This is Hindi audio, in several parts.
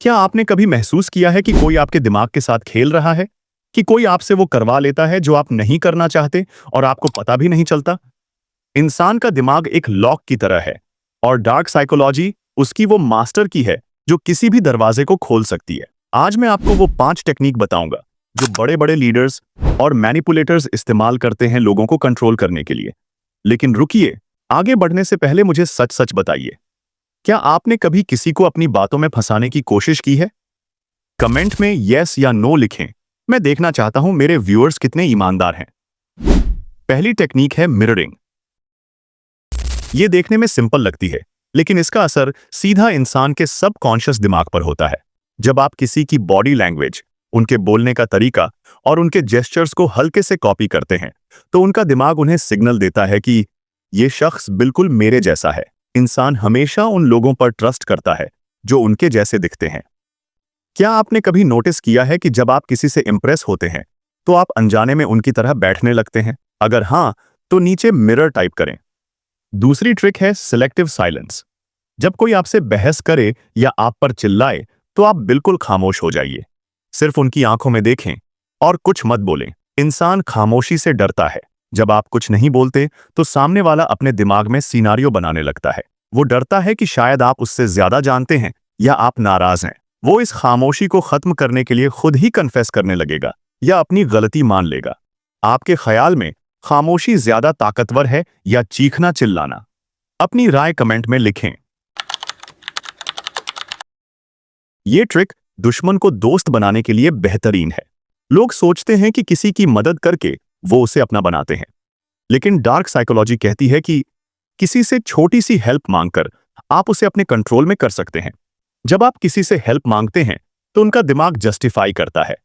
क्या आपने कभी महसूस किया है कि कोई आपके दिमाग के साथ खेल रहा है? कि कोई आपसे वो करवा लेता है जो आप नहीं करना चाहते और आपको पता भी नहीं चलता? इंसान का दिमाग एक लॉक की तरह है और डार्क साइकोलॉजी उसकी वो मास्टर की है जो किसी भी दरवाजे को खोल सकती है। आज मैं आपको वो 5 टेक्निक बताऊंगा जो बड़े-बड़े लीडर्स और मैनिपुलेटर्स इस्तेमाल करते हैं लोगों को कंट्रोल करने के लिए। लेकिन रुकिए, आगे बढ़ने से पहले मुझे सच-सच बताइए, क्या आपने कभी किसी को अपनी बातों में फंसाने की कोशिश की है? कमेंट में यस या नो लिखें। मैं देखना चाहता हूं मेरे व्यूअर्स कितने ईमानदार हैं। पहली टेक्निक है मिररिंग। ये देखने में सिंपल लगती है, लेकिन इसका असर सीधा इंसान के सबकॉन्शियस दिमाग पर होता है। जब आप किसी की बॉडी लैंग्वेज, उनके बोलने का तरीका और उनके जेस्चर्स को हल्के से कॉपी करते हैं, तो उनका दिमाग उन्हें सिग्नल देता है कि ये शख्स बिल्कुल मेरे जैसा है। इंसान हमेशा उन लोगों पर ट्रस्ट करता है जो उनके जैसे दिखते हैं। क्या आपने कभी नोटिस किया है कि जब आप किसी से इंप्रेस होते हैं, तो आप अनजाने में उनकी तरह बैठने लगते हैं? अगर हाँ, तो नीचे मिरर टाइप करें। दूसरी ट्रिक है सिलेक्टिव साइलेंस। जब कोई आपसे बहस करे या आप पर चिल्लाए, तो आप बिल्कुल खामोश हो जाइए। सिर्फ उनकी आंखों में देखें और कुछ मत बोलें। इंसान खामोशी से डरता है। जब आप कुछ नहीं बोलते, तो सामने वाला अपने दिमाग में सिनारियो बनाने लगता है। वो डरता है कि शायद आप उससे ज्यादा जानते हैं या आप नाराज हैं। वो इस खामोशी को खत्म करने के लिए खुद ही कन्फेस करने लगेगा या अपनी गलती मान लेगा। आपके ख्याल में खामोशी ज्यादा ताकतवर है या चीखना चिल्लाना? अपनी राय कमेंट में लिखें। ये ट्रिक दुश्मन को दोस्त बनाने के लिए बेहतरीन है। लोग सोचते हैं कि किसी की मदद करके वो उसे अपना बनाते हैं, लेकिन डार्क साइकोलॉजी कहती है कि किसी से छोटी सी हेल्प मांगकर आप उसे अपने कंट्रोल में कर सकते हैं। जब आप किसी से हेल्प मांगते हैं, तो उनका दिमाग जस्टिफाई करता है।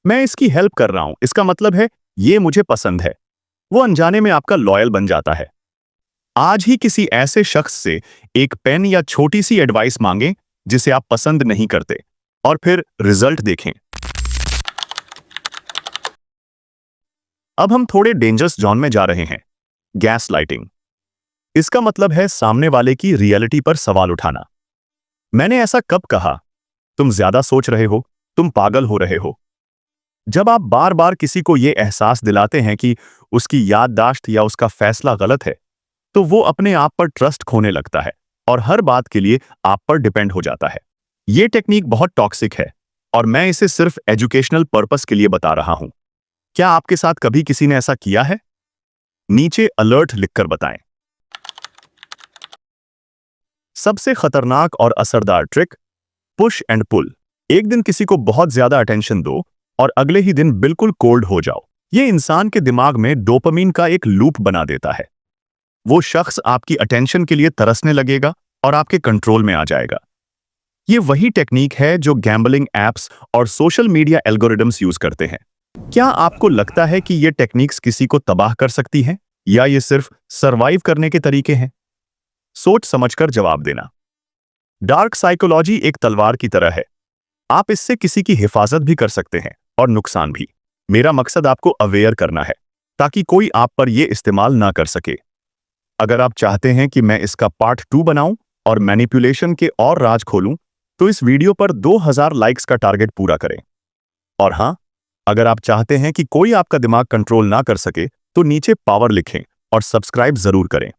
मैं इसकी हेल्प कर रहा हूं, इसका मतलब है ये मुझे पसंद है। वो अनजाने में आपका लॉयल बन जाता है। आज ही किसी ऐसे शख्स से एक पेन या छोटी सी एडवाइस मांगें जिसे आप पसंद नहीं करते, और फिर रिजल्ट देखें। अब हम थोड़े डेंजरस जोन में जा रहे हैं। Gas lighting. इसका मतलब है सामने वाले की रियलिटी पर सवाल उठाना। मैंने ऐसा कब कहा? तुम ज्यादा सोच रहे हो, तुम पागल हो रहे हो। जब आप बार बार किसी को यह एहसास दिलाते हैं कि उसकी याददाश्त या उसका फैसला गलत है, तो वो अपने आप पर ट्रस्ट खोने लगता है और हर बात के लिए आप पर डिपेंड हो जाता है। ये टेक्निक बहुत टॉक्सिक है और मैं इसे सिर्फ एजुकेशनल पर्पस के लिए बता रहा हूं। क्या आपके साथ कभी किसी ने ऐसा किया है? नीचे अलर्ट लिखकर बताएं। सबसे खतरनाक और असरदार ट्रिक, पुश एंड पुल। एक दिन किसी को बहुत ज्यादा अटेंशन दो और अगले ही दिन बिल्कुल कोल्ड हो जाओ। ये इंसान के दिमाग में डोपामीन का एक लूप बना देता है। वो शख्स आपकी अटेंशन के लिए तरसने लगेगा और आपके कंट्रोल में आ जाएगा। ये वही टेक्निक है जो गैम्बलिंग एप्स और सोशल मीडिया एल्गोरिदम्स यूज करते हैं। क्या आपको लगता है कि ये टेक्निक्स किसी को तबाह कर सकती हैं, या ये सिर्फ सरवाइव करने के तरीके हैं? सोच समझकर जवाब देना। डार्क साइकोलॉजी एक तलवार की तरह है। आप इससे किसी की हिफाजत भी कर सकते हैं और नुकसान भी। मेरा मकसद आपको अवेयर करना है, ताकि कोई आप पर यह इस्तेमाल ना कर सके। अगर आप चाहते हैं कि मैं इसका पार्ट 2 बनाऊं और मैनिपुलेशन के और राज खोलूं, तो इस वीडियो पर 2000 लाइक्स का टारगेट पूरा करें। और हां, अगर आप चाहते हैं कि कोई आपका दिमाग कंट्रोल ना कर सके, तो नीचे पावर लिखें और सब्सक्राइब जरूर करें।